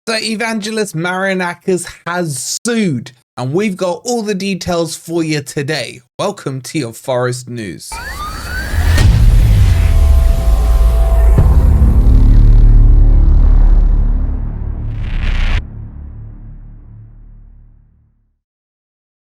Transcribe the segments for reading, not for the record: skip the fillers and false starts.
So Evangelos Marinakis has sued, and we've got all the details for you today. Welcome to your Forest News.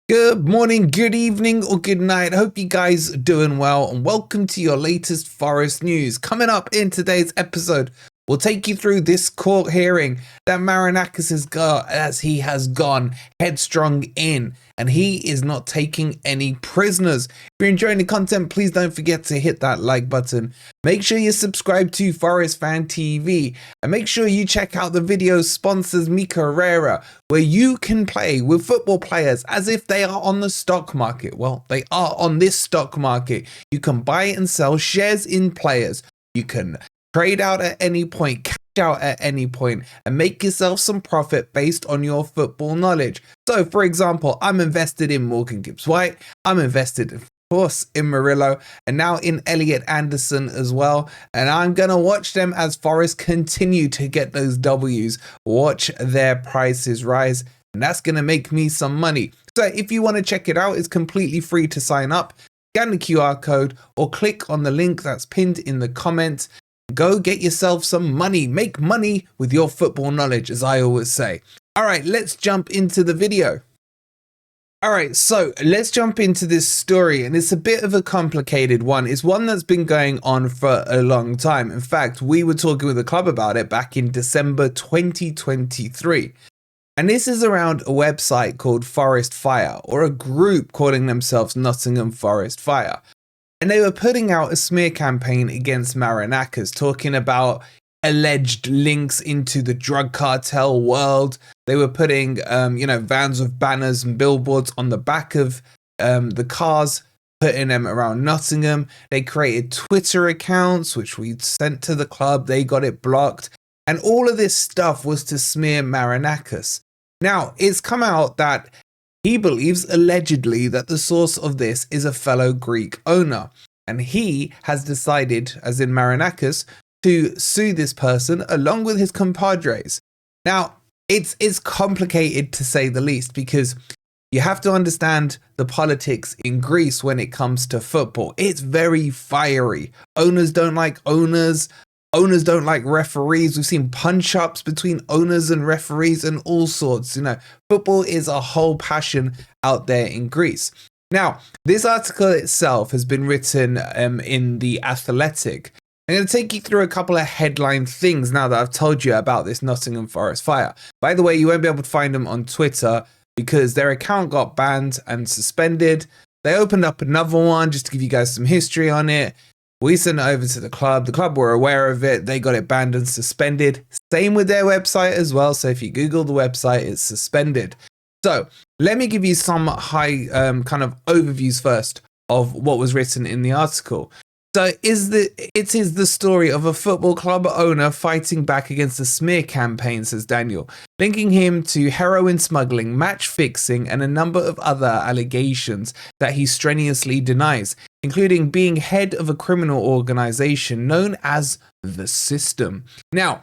Good morning, good evening, or good night. Hope you guys are doing well, and welcome to your latest Forest News. Coming up in today's episode, we'll take you through this court hearing that Marinakis has got, as he has gone headstrong in, and he is not taking any prisoners. If you're enjoying the content, please don't forget to hit that like button. Make sure you subscribe to Forest Fan TV, and make sure you check out the video sponsors Mi Carrera, where you can play with football players as if they are on the stock market. Well, they are on this stock market. You can buy and sell shares in players. You can trade out at any point, cash out at any point, and make yourself some profit based on your football knowledge. So, for example, I'm invested in Morgan Gibbs-White. I'm invested, of course, in Murillo, and now in Elliot Anderson as well. And I'm going to watch them as Forest continue to get those W's, watch their prices rise, and that's going to make me some money. So if you want to check it out, it's completely free to sign up. Scan the QR code or click on the link that's pinned in the comments. Go get yourself some money. Make money with your football knowledge, as I always say. All right, let's jump into the video. All right, so let's jump into this story, and it's a bit of a complicated one. It's one that's been going on for a long time. In fact, we were talking with the club about it back in December 2023. And this is around a website called Forest Fire, or a group calling themselves Nottingham Forest Fire. And they were putting out a smear campaign against Marinakis, talking about alleged links into the drug cartel world. They were putting, vans with banners and billboards on the back of the cars, putting them around Nottingham. They created Twitter accounts, which we sent to the club. They got it blocked. And all of this stuff was to smear Marinakis. Now, it's come out that he believes, allegedly, that the source of this is a fellow Greek owner. And he has decided, as in Marinakis, to sue this person along with his compadres. Now, it's complicated to say the least, because you have to understand the politics in Greece when it comes to football. It's very fiery. Owners don't like owners. Owners don't like referees. We've seen punch-ups between owners and referees and all sorts. Football is a whole passion out there in Greece. Now, this article itself has been written in The Athletic. I'm going to take you through a couple of headline things now that I've told you about this Nottingham Forest Fire. By the way, you won't be able to find them on Twitter because their account got banned and suspended. They opened up another one just to give you guys some history on it. We sent it over to the club. The club were aware of it. They got it banned and suspended. Same with their website as well. So if you Google the website, it's suspended. So let me give you some high kind of overviews first of what was written in the article. So it is the story of a football club owner fighting back against a smear campaign, says Daniel, linking him to heroin smuggling, match fixing, and a number of other allegations that he strenuously denies, including being head of a criminal organization known as The System. Now,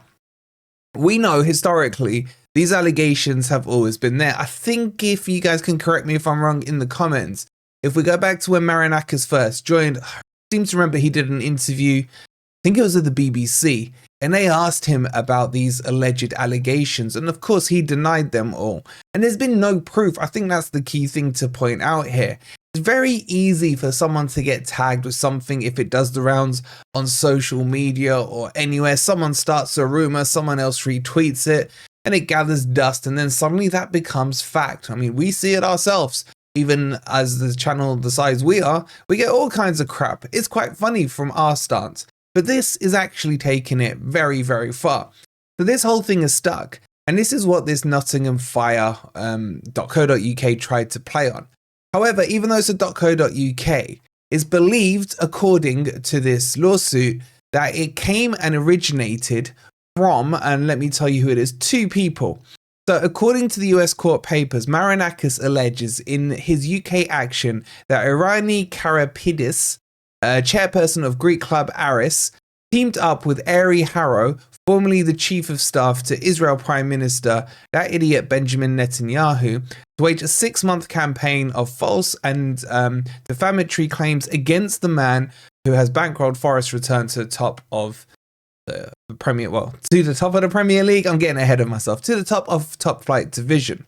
we know historically these allegations have always been there. I think, if you guys can correct me if I'm wrong in the comments, if we go back to when Marinakis first joined, I seem to remember he did an interview, I think it was at the BBC, and they asked him about these alleged allegations, and of course he denied them all. And there's been no proof. I think that's the key thing to point out here. It's very easy for someone to get tagged with something if it does the rounds on social media or anywhere. Someone starts a rumor, someone else retweets it, and it gathers dust, and then suddenly that becomes fact. I mean, we see it ourselves. Even as the channel the size we are, we get all kinds of crap. It's quite funny from our stance. But this is actually taking it very, very far. So this whole thing is stuck. And this is what this Nottingham Fire .co.uk tried to play on. However, even though it's a .co.uk, it's believed, according to this lawsuit, that it came and originated from, and let me tell you who it is, two people. So according to the US court papers, Marinakis alleges in his UK action that Irani Karapidis, chairperson of Greek club Aris, teamed up with Ari Harrow formerly the chief of staff to Israel Prime Minister, that idiot Benjamin Netanyahu, to wage a 6-month campaign of false and defamatory claims against the man who has bankrolled Forest's return to the top of the Premier, to the top of the Premier League. I'm getting ahead of myself. To the top of top flight division.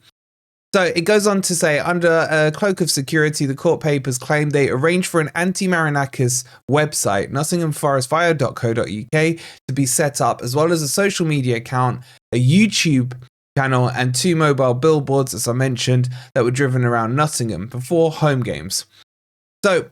So it goes on to say, under a cloak of security, the court papers claim they arranged for an anti-Marinakis website, nottinghamforestfire.co.uk, to be set up, as well as a social media account, a YouTube channel, and 2 mobile billboards, as I mentioned, that were driven around Nottingham before home games. So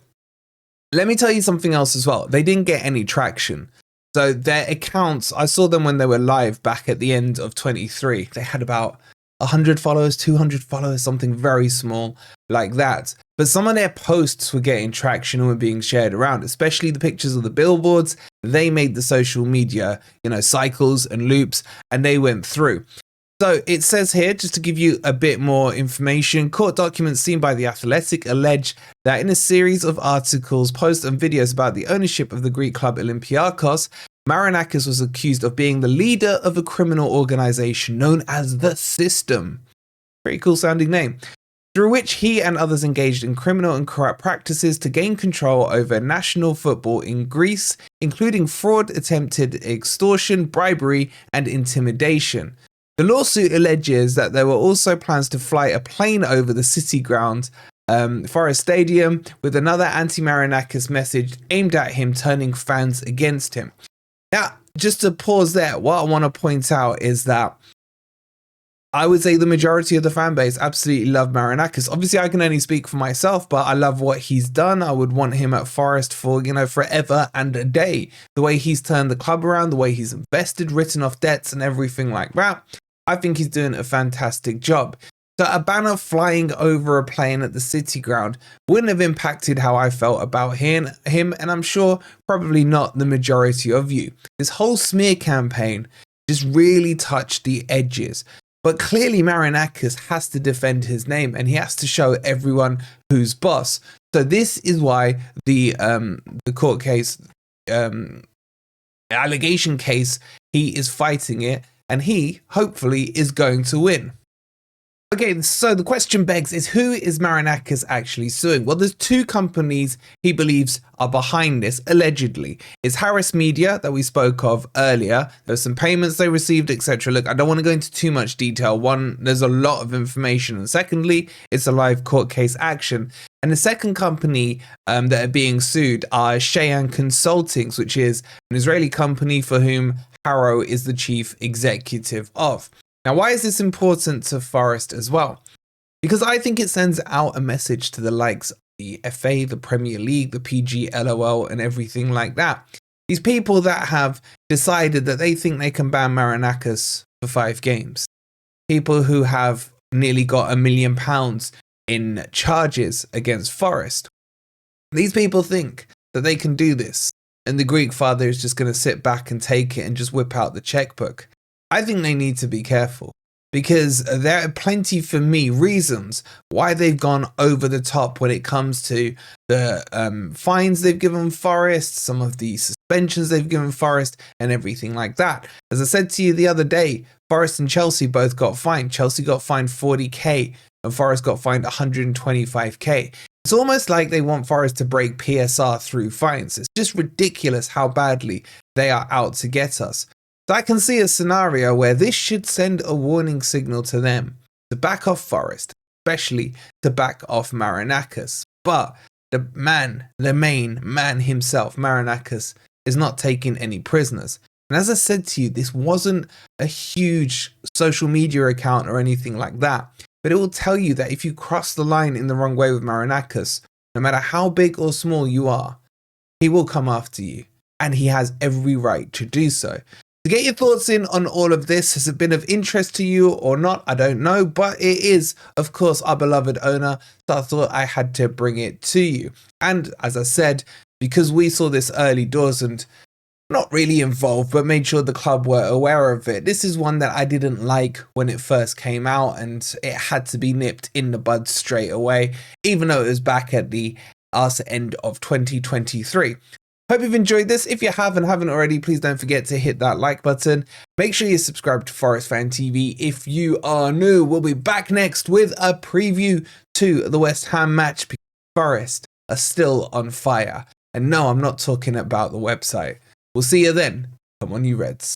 let me tell you something else as well. They didn't get any traction. So their accounts, I saw them when they were live back at the end of 23. They had about 100 followers, 200 followers, something very small like that. But some of their posts were getting traction and were being shared around, especially the pictures of the billboards. They made the social media, cycles and loops, and they went through. So it says here, just to give you a bit more information, court documents seen by The Athletic allege that in a series of articles, posts and videos about the ownership of the Greek club Olympiakos, Marinakis was accused of being the leader of a criminal organization known as The System. Pretty cool sounding name. Through which he and others engaged in criminal and corrupt practices to gain control over national football in Greece, including fraud, attempted extortion, bribery, and intimidation. The lawsuit alleges that there were also plans to fly a plane over the city ground, Forest Stadium, with another anti-Marinakis message aimed at him, turning fans against him. Now, just to pause there, what I want to point out is that I would say the majority of the fan base absolutely love Marinakis. Obviously, I can only speak for myself, but I love what he's done. I would want him at Forest for, forever and a day. The way he's turned the club around, the way he's invested, written off debts and everything like that. I think he's doing a fantastic job. So a banner flying over a plane at the City ground wouldn't have impacted how I felt about him, and I'm sure probably not the majority of you. This whole smear campaign just really touched the edges. But clearly Marinakis has to defend his name, and he has to show everyone who's boss. So this is why the court case, allegation case, he is fighting it, and he hopefully is going to win. Okay, so the question begs is, who is Marinakis actually suing? Well, there's 2 companies he believes are behind this, allegedly. It's Harris Media that we spoke of earlier. There's some payments they received, etc. Look, I don't want to go into too much detail. One, there's a lot of information. And secondly, it's a live court case action. And the second company that are being sued are Cheyenne Consultings, which is an Israeli company for whom Harrow is the chief executive of. Now, why is this important to Forest as well? Because I think it sends out a message to the likes of the FA, the Premier League, the PG, LOL, and everything like that. These people that have decided that they think they can ban Marinakis for 5 games. People who have nearly got £1 million in charges against Forest. These people think that they can do this, and the Greek father is just going to sit back and take it and just whip out the checkbook. I think they need to be careful, because there are plenty, for me, reasons why they've gone over the top when it comes to the fines they've given Forest, some of the suspensions they've given Forest, and everything like that. As I said to you the other day, Forest and Chelsea both got fined. Chelsea got fined 40k and Forest got fined 125k. It's almost like they want Forest to break PSR through fines. It's just ridiculous how badly they are out to get us. So I can see a scenario where this should send a warning signal to them to back off Forest, especially to back off Marinakis. But the main man himself, Marinakis, is not taking any prisoners. And as I said to you, this wasn't a huge social media account or anything like that. But it will tell you that if you cross the line in the wrong way with Marinakis, no matter how big or small you are, he will come after you. And he has every right to do so. To get your thoughts in on all of this, has it been of interest to you or not? I don't know, but it is, of course, our beloved owner, so I thought I had to bring it to you. And as I said, because we saw this early doors and not really involved, but made sure the club were aware of it, this is one that I didn't like when it first came out, and it had to be nipped in the bud straight away, even though it was back at the arse end of 2023. Hope you've enjoyed this. If you have and haven't already, please don't forget to hit that like button. Make sure you subscribe to Forest Fan TV if you are new. We'll be back next with a preview to the West Ham match because Forest are still on fire. And no, I'm not talking about the website. We'll see you then. Come on, you Reds.